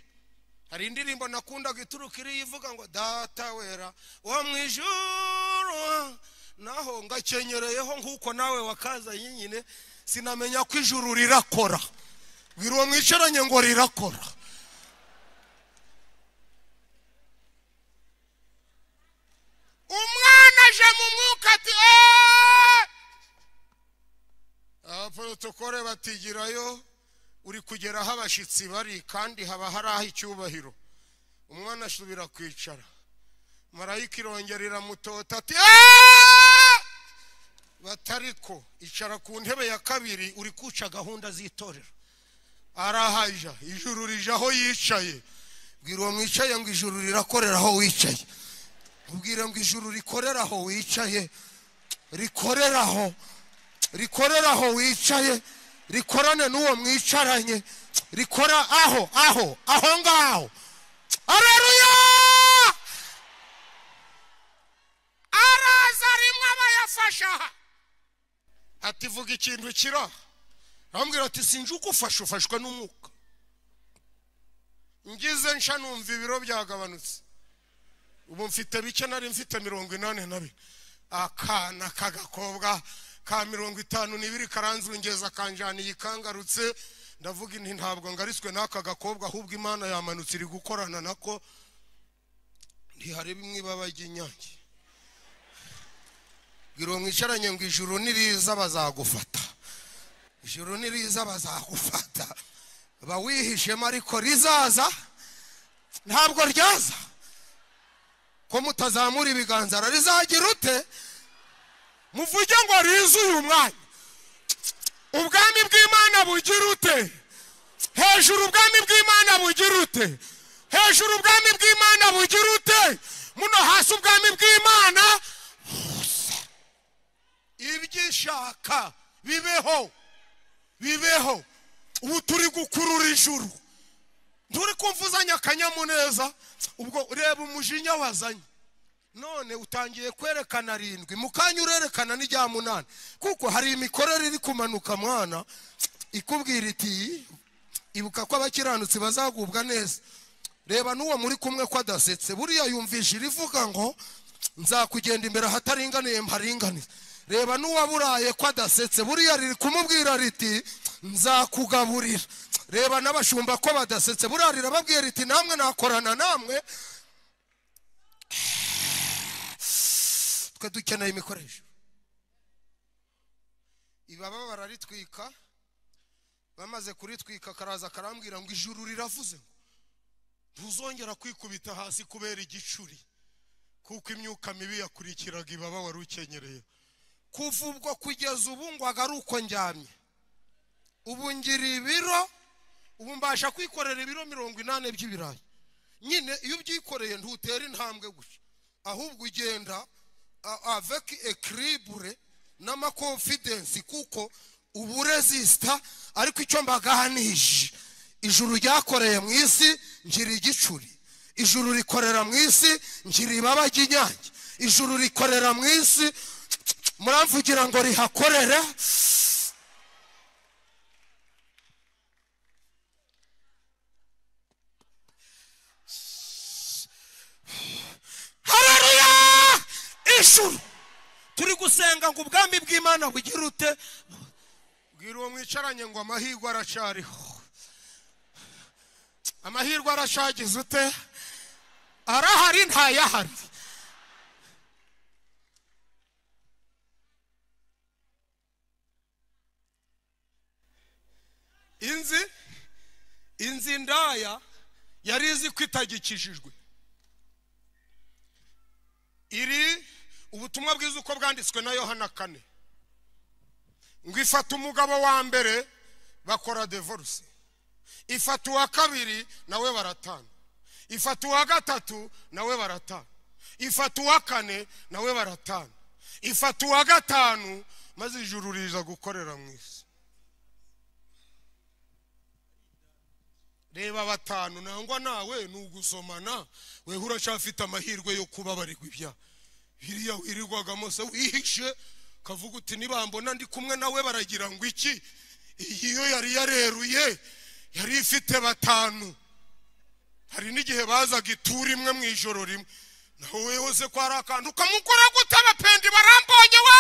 hari indirimbo nakundaga ituruka iri yivuga ngo data wera wo mu ijuru naho ngakenyereyeho nkuko nawe wakazanye nyine sinamenya ko ijuru rirakora bwira uwo mwicaranye ngo rirakora umwana aje mu mwuka ati abaprotokole batigirayo uri kugera aho abashitsi bari kandi haba hari aho icyubahiro umwana asubira kwicara marayika irongera iramutota ati batariko icara ku ntebe ya kabiri uri kuca gahunda z'itorero arahaja ijuru rije aho yicaye bwira uwo mwicaye ngo ijuru rirakorera aho wicaye ubwira ngo ijuru rikorera aho wicaye rikorera aho wicaye rikorane n'uwo mwicaranye rikora aho ngaho Haleluya araza rimwe abayafasha ati vuga ikintu kira arambwira ati sinje uko ufashwa n'umwuka ngize nsha numva ibiro byagabanutse ubu mfite bike nari mfite 82 akana kagakobwa ka 52 karanzungeza kanjani yikangarutse ndavuga inti ntabwo ngariswe n'aka gakobwa ahubwo Imana yamanutse iri gukorana nako ntihari bimwe babajya inyange giro mwicaranye ngo ijuru niriza bazagufata ijuru niriza bazagufata bawihishema ariko rizaza ntabwo ryaza ko mutazamura ibiganza rizagira ute muvuge ngo rize uyu mwanya ubwami bw'Imana bugira ute hejuru ubwami bw'Imana bugira ute hejuru ubwami bw'Imana bugira ute muno hasi ubwami bw'Imana ibyishaka bibeho bibeho. Ubu turi gukurura ijuru, nturi kumvuzanya akanyamuneza. Ubwo ureba umujinya wazanye, none utangiye kwerekana 7, mukanya urerekana n'ijya 8, kuko hari imikorere iri kumanuka mwana ikubwira iti ibuka ko abakiranutsi bazagubwa neza. Reba n'uwo muri kumwe ko adasetse, buriya yumvisha irivuga ngo nzakugenda imbere hataringaniye mparinganiye. Reba n'uwaburaye ko adasetse, buriya riri kumubwira riti nzakugaburira. Reba n'abashumba ko badasetse, buriya rirababwira riti namwe nakorana namwe. Twe dukeneye imikoresho. Ibaba bararitwika, bamaze kuritwika karaza karambwira ngo ijuru riravuze ngo ntuzongera kwikubita hasi kubera igicuri, kuko imyuka mibi yakurikiraga ibaba wari ukenyereye. Kuva ubwo kugeza ubu ngo agaruko njyamye, ubu ngira ibiro, ubu mbasha kwikorera ibiro 80 by'ibirayi. Nyine iyo ubyikoreye ntutera intambwe gusa, ahubwo ugenda avec équilibre n'ama confidence, kuko ubu resista. Ariko icyo mbagahanije, ijuru ryakoreye mu isi ngira igicuri, ijuru rikorera mu isi ngira ibaba ry'inyange, ijuru rikorera mu isi muramvugira ngo rihakorere. Haleluya! Ijuru turi gusenga ngo ubwami bw'Imana bugira ute. Bwira uwo mwicaranye ngo amahirwe aracariho, amahirwe arashagize ute, arahari ntayahari. Inzi ndaya yari izi kwitagikishijwe. Iri ubutumwa bwiza uko bwanditswe na Yohana 4, ngo ifata umugabo wa mbere bakora divorce, ifata uwa kabiri nawe baratana, ifata uwa gatatu nawe baratana, ifata uwa kane nawe baratana, ifata uwa gatanu, maze ijuru riza gukorera mu isi. Reba batanu nangwa nawe nugusomana, wewe uracafite amahirwe yo kubabarirwa ibya biriya wirirwagamo se wihishe, kavuga uti nibambona ndi kumwe nawe baragira ngo iki. Iyo yari yareruye yari ifite batanu. Hari n'igihe bazaga ituri imwe mu ijoro rimwe, naho wewe se ko arakantu ukamukora gutaba pendi barambonye we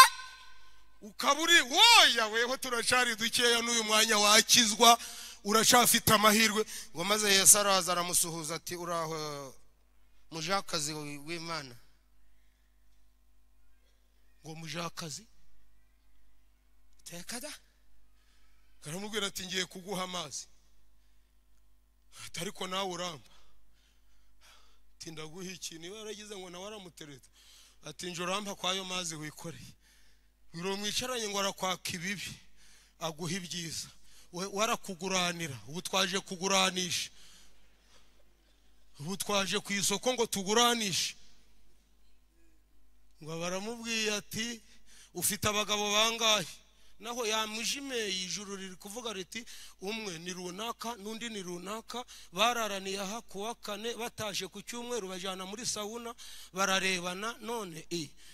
ukaburi woya. Wewe turacari dukeya n'uyu mwanya wakizwa, uracafite amahirwe. Ngo maze Yesu araza aramusuhuza ati uraho mujakazi w'Imana. Ngo mujakazi tekada, karamubwira ati ngiye kuguha amazi, ariko nawe uramba. Ati ndaguha iki? Niwe yaragize ngo nawe aramutereta. Ati nje uramba kwayo mazi wikoreye. Biro mwicaranye ngo arakwaka ibibi aguha ibyiza, warakuguranira. Ubu twaje kuguranisha, ubu twaje ku isoko ngo tuguranishe. Ngo baramubwiye ati ufite abagabo bangahe? Naho yamujime ijuru riri kuvuga riti umwe ni runaka nundi ni runaka, bararaniye aha kuwa kane bataje ku cyumweru bajana muri sauna bararebana. None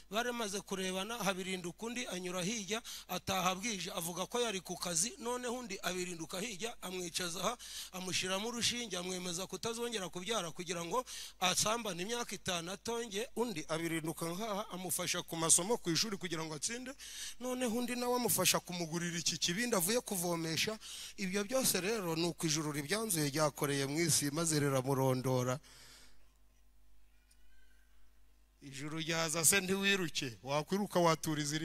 baremaze kurebana habirinduka undi anyura hirya ataha bwije, avuga ko yari ku kazi. None hundi abirinduka hirya amwicaza aha amushiramo urushinge amwemeza kutazongera kubyara kugira ngo asambane imyaka 5 atonge. Undi abirinduka nkaha amufasha ku masomo ku ishuri kugira ngo atsinde. None hundi nawe amufasha kumugurira iki kibindi avuye kuvomesha. Ibyo byose rero nuko ijuru ribyanzuye ryakoreye mu isi maze riramurondora. Ijuru ryaza se ntiwiruke, wakwiruka waturiza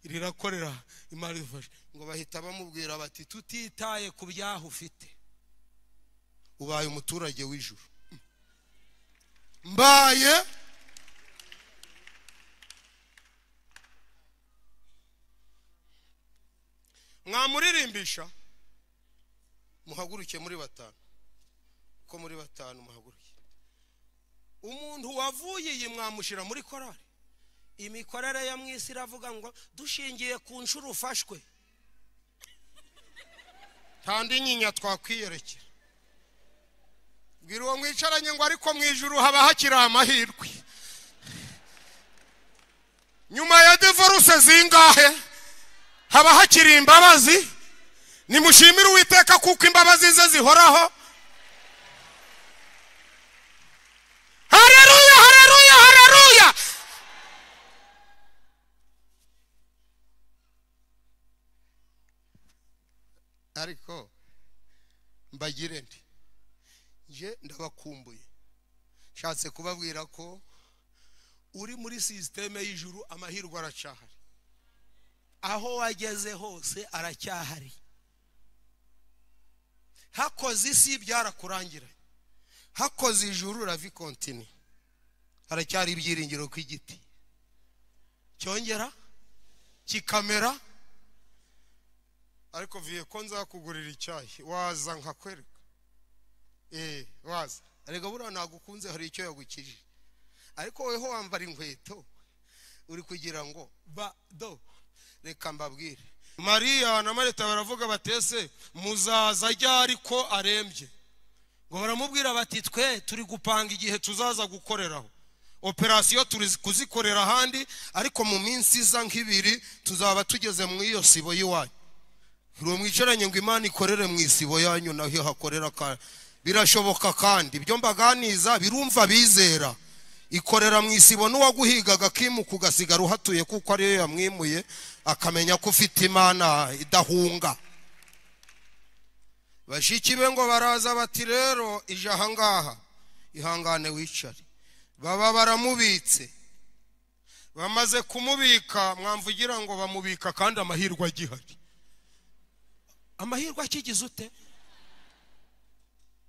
rirakorera. Imana ifashe. Ngo bahita bamubwira bati tutitaye ku byaho ufite ubaye umuturage w'ijuru. Mbaye mwamuririmbisha muhaguruke muri batanu, ko muri batanu muhaguruke. Umuntu wavuye iyi mwamushira muri korari. Imikorere ya mwisi iravuga ngo dushingiye ku nshuro ufashwe. kandi nyinya twakwiyerekera. Bwira uwo mwicaranye ngo ariko mu ijuru haba hakiri amahirwe. Nyuma ya divorce zingahe haba hakiri imbabazi. Nimushimire Uwiteka kuko imbabazi ze zihoraho. Haleluya, haleluya, haleluya. Ariko mbagire ndi je ndabakumbuye. Shatse kubabwira ko uri muri systeme y'ijuru amahirwe aracahari. Aho wageze hose aracyahari. Hakoze isi byarakurangira. Hakoze ijuru la vie continue. Haracyari ibyiringiro kw'igiti cyongera kikamera. Ariko viye ko nzakugurira icyayi waza nkakwereka. Waza arega bura nagukunze hari icyo yagukije. Ariko weho wambara inkweto uri kugira ngo reka mbabwire. Maria na Marita baravuga batese muzaza ajya ariko arembye. Ngo baramubwira bati twe turi gupanga igihe tuzaza gukoreraho. Operation turi kuzikorera ahandi ariko mu minsi iza nk'ibiri tuzaba tugeze mu iyo sibo yiwanyu. Uwo mwicaranye ngo Imana ikorere mu isibo yanyu naho hakorera ka birashoboka kandi ibyo mbaganiza birumva bizera. Ikorera mu isibo n'uwaguhigaga kimu kugasigara uhatuye kuko ariyo yamwimuye akamenya ko ufite Imana idahunga. Bashiki be ngo baraza bati rero ije ahangaha ihangane wicare. Baba baramubitse. Bamaze kumubika mwamvugira ngo bamubika kandi amahirwe agihari. Amahirwe akigize ute?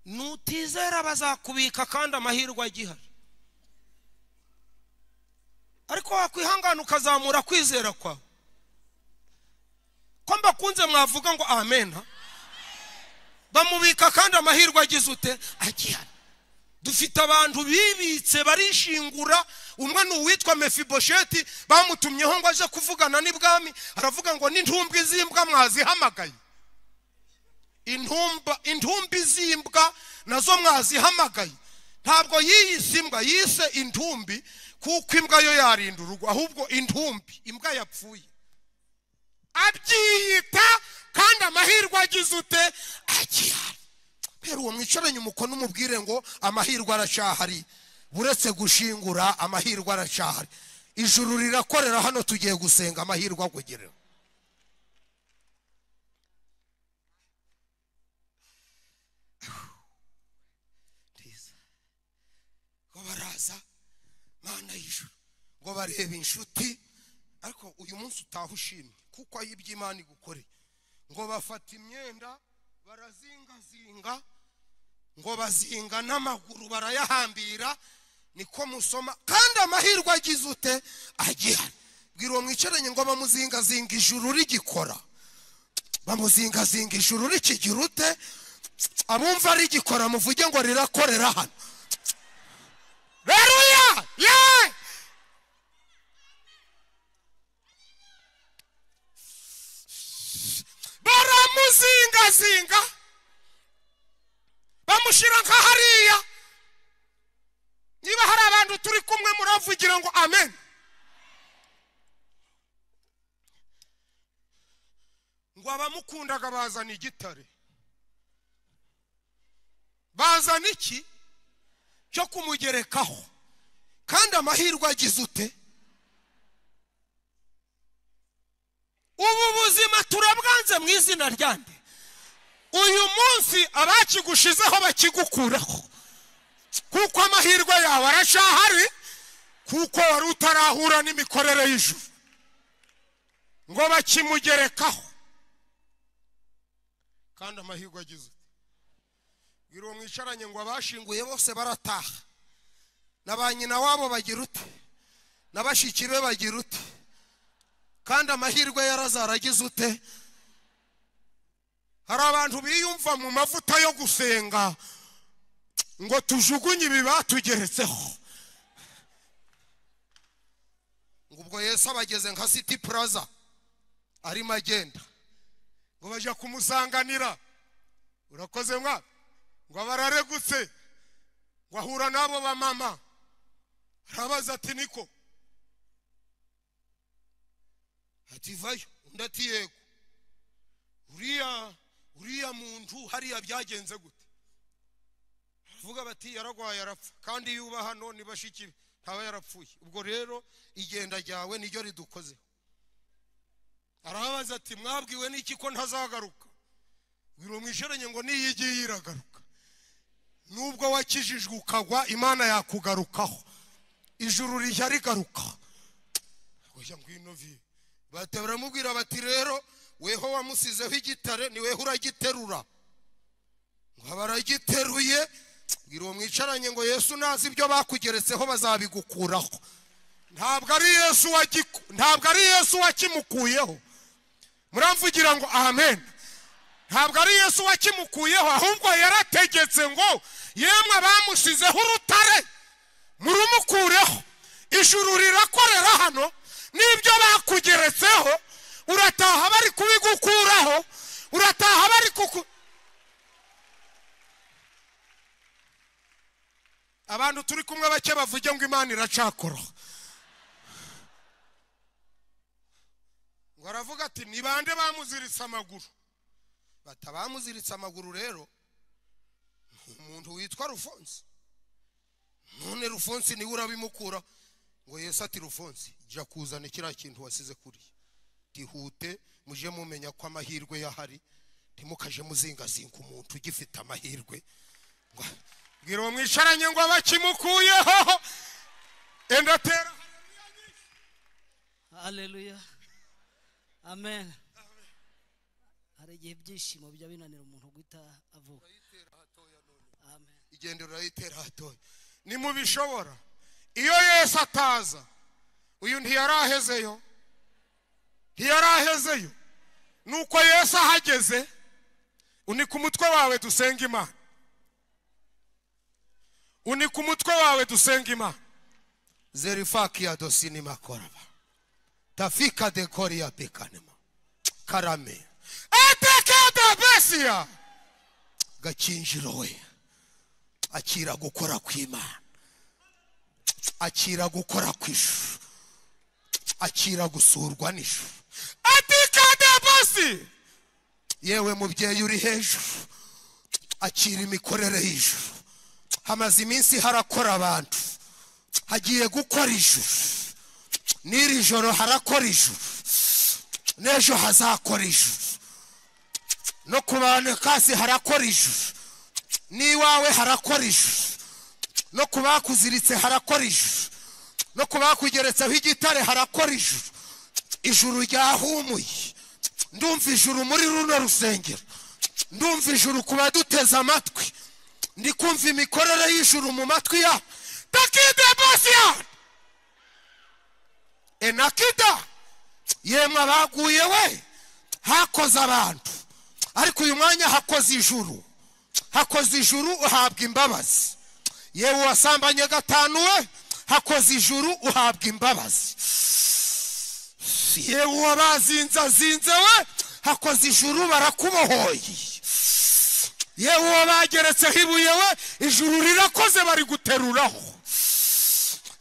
Nutizera bazakubika kandi amahirwe agihari. Ariko wakwihangana ukazamura kwizera kwawe. Ko mbakunze mwavuga ngo amen. Bamubika kandi amahirwe agize ute? Agihari. Dufite abantu bibitse barishingura. Umwe n'uwitwa Mefibosheti bamutumyeho ngo aje kuvugana n'ibwami. Aravuga ngo n'intumbi z'imbwa mwazihamagaye. Intumbi z'imbwa nazo mwazihamagaye. Ntabwo yiyise imbwa yise intumbi kuko imbwa yo yarinda urugo ahubwo intumbi imbwa yapfuye. Abyiyita kandi amahirwe agize ute? Agihari. Pero uwo mwicaranye umukono umubwire ngo amahirwe aracahari. Buretse gushingura amahirwe aracahari. Ijuru rirakorera hano tugiye gusenga amahirwe akugerera. Ngo baraza Mana y'ijuru ngo barebe inshuti. Ariko uyu munsi utahushimye kuko ayibye Imana igukore. Ngo bafata imyenda barazingazinga. Ngo bazinga n'amaguru barayahambira. Niko musoma kandi amahirwe agize ute? Agihari. Bwira uwo mwicaranye ngo bamuzingazinga ijuru rigikora. Bamuzingazinga ijuru rikigira ute? Abumva rigikora muvuge ngo rirakorera hano. Haleluya! Yeah! Baramuzingazinga. Bamushira nka hariya. Niba hari abantu turi kumwe muravugira ngo amen. Ngo abamukundaga bazana igitare. Bazana iki? Cyo kumugerekaho. Kandi amahirwe agize ute? Ubu buzima turabwanze mu izina ryande. Uyu munsi abakigushizeho bakigukuraho. Kuko amahirwe yawe arashahari. Kuko wari utarahura n'imikorere y'ijuru. Ngo bakimugerekaho. Kandi amahirwe agize ute? Bwira uwo mwicaranye ngo abashinguye bose barataha. Nabanyina wabo bagira ute? Nabashiki be bagira ute? Kandi amahirwe yarazaragize ute? Hari abantu biyumva mu mavuta yo gusenga ngo tujugunye ibi batugeretseho. Ngo ubwo Yesu abageze nka City Plaza arimo agenda. Ngo baje kumusanganira urakoze mwa ngo bararegutse ngo ahura nabo ba mama arabaza ati niko ati vayo undi ati yego uriya muntu hariya byagenze gute avuga bati yaragwaye arapfa kandi yuba hano ni bashiki ntaba yarapfuye ubwo rero igenda ryawe niryo ridukoze arabaza ati mwabwiwe n'iki ko ntazagaruka wiro mwisheranye ngo niyigiye iragaruka nubwo wakijijwe ukagwa Imana yakugarukaho ijuru rishya rigaruka oya ngwino vi baramubwira bati rero weho wamusizeho igitare ni weho uragiterura ngo baragiteruye ngiro mwicaranye ngo Yesu nazi ibyo bakugeretseho bazabigukuraho ntabwo ari Yesu wakimukuyeho muramvugira ngo amen ntabwo ari Yesu wakimukuyeho ahubwo yarategetse ngo yemwe bamusizeho urutare murumukureho ijuru rirakorera hano nibyo bakugeretseho urataha bari kubigukuraho urataha bari abantu turi kumwe bake bavuge ngo Imana iracakora ngo aravuga ati ni bande bamuziritse amaguru batabamuziritse amaguru rero umuntu witwa Rufonsi none Rufonsi ni urabimukura ngo Yesu ati Rufonsi jya kuzana kiriya kintu wasize kuri tihute muje mumenya ko amahirwe yahari timukaje muzingazinga umuntu ugifite amahirwe ngiro mwisharanye ngo abakimukuyeho endatera haleluya amen hari igihe byishimo bijya binanira umuntu guta avuga amen igendera urayitera hatoya ni mubishobora iyo Yesu ataza uyu ntiyarahezeyo nuko Yesu ahageze unika umutwe wawe dusenga Imana unika umutwe wawe dusenga Imana zerifaki ya dosini makoraba tafika dekori ya bekanema karame atekada besia gakinjiro we akira gukora kw'Imana akira gukora kw'ijuru akira gusurwa n'ijuru atekada basi yewe mubyeyi uri hejuru akira imikorere y'ijuru hamaze iminsi harakora abantu hagiye gukora ijuru n'iri joro harakora ijuru n'ejo hazakora ijuru no kubane kasi harakora ijuru n'iwawe harakora ijuru no kubakuziritse harakora ijuru no kubakugeretseho igitare harakora ijuru ijuru ryahumuye ndumva ijuru muri runo rusengero ndumva ijuru kuba duteze amatwi ndi kumva imikorere y'ijuru mu matwi ya takide bosia enakida yemwe abaguye we hakoze abantu ariko uyu mwanya hakoze ijuru uhabwa imbabazi yewe wasambanye gatanu we hakoze ijuru uhabwa imbabazi yewe wabazinze we hakoze ijuru barakubohoye yewe wabageretseho ibuye we ijuru rirakoze bari guteruraho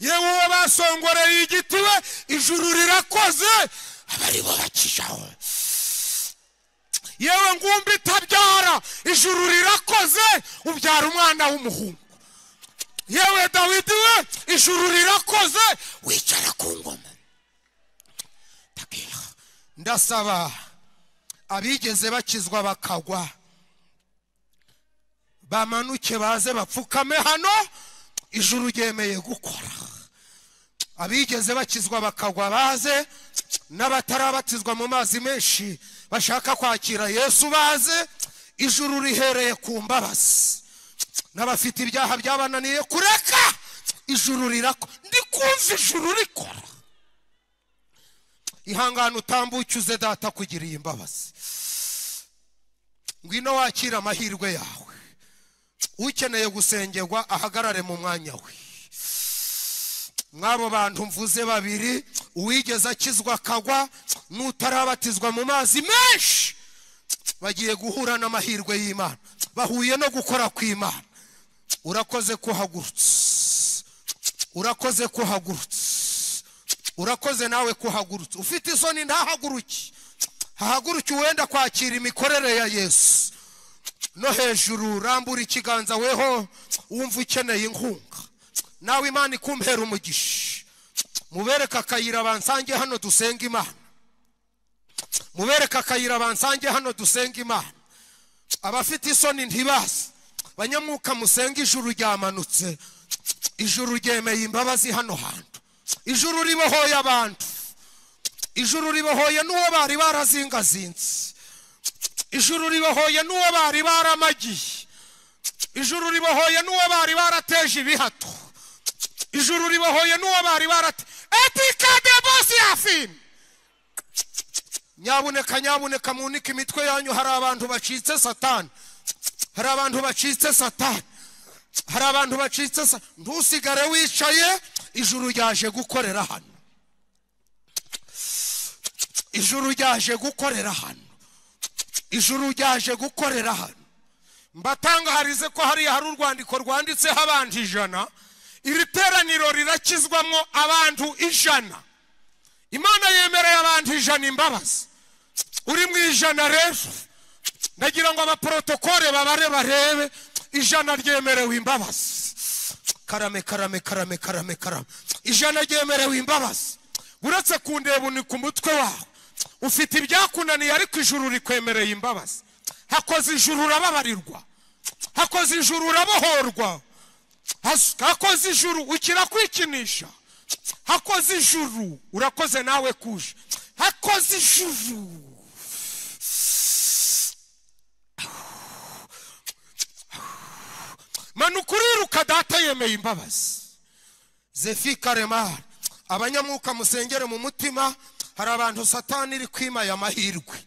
yewe wabasongoreye igiti we ijuru rirakoze abari bo bakishaho yewe ngumbi itabyara ijuru rirakoze ubyara umwana w'umuhungu yewe Dawidi we ijuru rirakoze wicara ku ngoma ndasaba abigeze bakizwa bakagwa bamanuke baze bapfukame hano ijuru ryemeye gukora abigeze bakizwa bakagwa baze n'abatarabatizwa mu mazi menshi bashaka kwakira Yesu baze ijuru rihereye ku mbabazi n'abafite ibyaha byabananiye kureka ijuru rirako ndi kumva ijuru rikora ihangana utambucyuze data kugiriye imbabazi ngwino wakira amahirwe yawe ukeneye gusengerwa ahagarare mu mwanya we mwabo bantu mvuze babiri uwigeze akizwa akagwa n'utarabatizwa mu mazi menshi bagiye guhura n'amahirwe y'Imana, bahuye no gukora kw'Imana. Urakoze kuhagurutse, urakoze kuhagurutse, urakoze nawe kuhagurutse. Ufite isoni ntahaguruke, hahaguruke wenda kwakira imikorere ya Yesu. No hejuru rambura ikiganza weho wumva ukeneye inkunga, nawe Imana ikumpera umugisha. Mubereka akayira bansange hano dusenga Imana, mubereka akayira bansange hano dusenga Imana. Abafite isoni ntibaze, banyamwuka musenga. Ijuru ryamanutse, ijuru ryemeye imbabazi hano hantu. Ijuru ribohoye abantu, ijuru ribohoye n'uwo bari barazingazinze, ijuru ribohoye n'uwo bari baramagiye, ijuru ribohoye n'uwo bari barateje ibihato, ijuru ribohoye n'uwo bari barate etika de bosi afin. Nyabuneka munike imitwe yanyu. Hari abantu bacitse Satani, hari abantu bacitse Satani, hari abantu bacitse. Ntusigare wicaye, ijuru ryaje gukorera hano, ijuru ryaje gukorera hano, ijuru ryaje gukorera hano. Mbatangarize ko hari urwandiko rwanditseho abantu 100. Iri teraniro rirakizwamwo abantu 100. Imana yemereye abantu 100 imbabazi. Uri mu 100 rero, ndagira ngo abaprotokole barebe 100 ryemerewe imbabazi. Karame 100 ryemerewe imbabazi. Uretse kundeba ni ku mutwe wawe, ufite ibyakunaniye ariko ijuru rikwemereye imbabazi. Hakoze ijuru urababarirwa, hakoze ijuru urabohorwa, hakoze ijuru ukira kwikinisha, hakoze ijuru urakoze nawe kuje, hakoze ijuru. Manukuriruka data yemeye imbabazi. Zefika remar, abanyamwuka musengere mu mutima. Hari abantu Satani iri kwima ya mahirwe,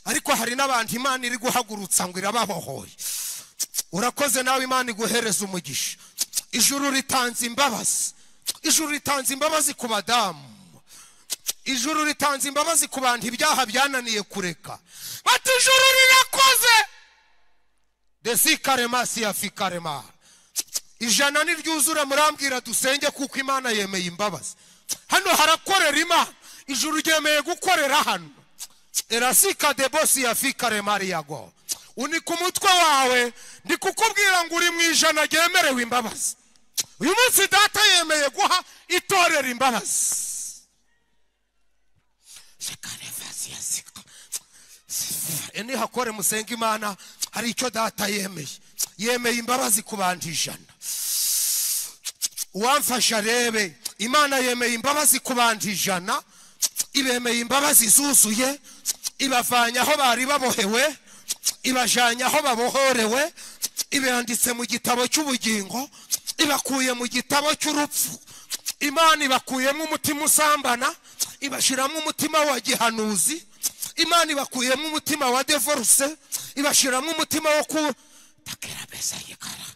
ariko hari n'abantu Imana iri guhagurutsa ngo irababohoye. Urakoze nawe Imana iguhereza umugisha. Ijuru ritanze imbabazi, ijuru ritanze imbabazi ku badamu, ijuru ritanze imbabazi ku bantu ibyaha byananiye kureka. Bati ijuru rirakoze. Desikaremasi ya fikarema. 100 niryuzura murambwira dusenge kuko Imana yemeye imbabazi. Hano harakorera Imana, ijuru ryemeye gukorera hano. Erasika de bosi ya fikaremari yago. Uni ku mutwe wawe ndi kukubwira ngo uri mu 100 ryemerewe imbabazi. Uyu munsi data yemeye guha itorera imbabazi. Eni hakore musenga Imana. Hari icyo data yemeye imbabazi ku bantu 100. Uwamfasha rebe, Imana yemeye imbabazi ku bantu 100. Ibemeye imbabazi zuzuye, ibavanya aho bari babohewe, ibajanya aho babohorewe, ibanditse mu gitabo cy'ubugingo, ibakuye mu gitabo cy'urupfu. Imana ibakuyemo umutima usambana, ibashiramo umutima wa gihanuzi. Imana ibakuyemo umutima wa divorce, ibashiramo umutima wo ku takera beza yikara.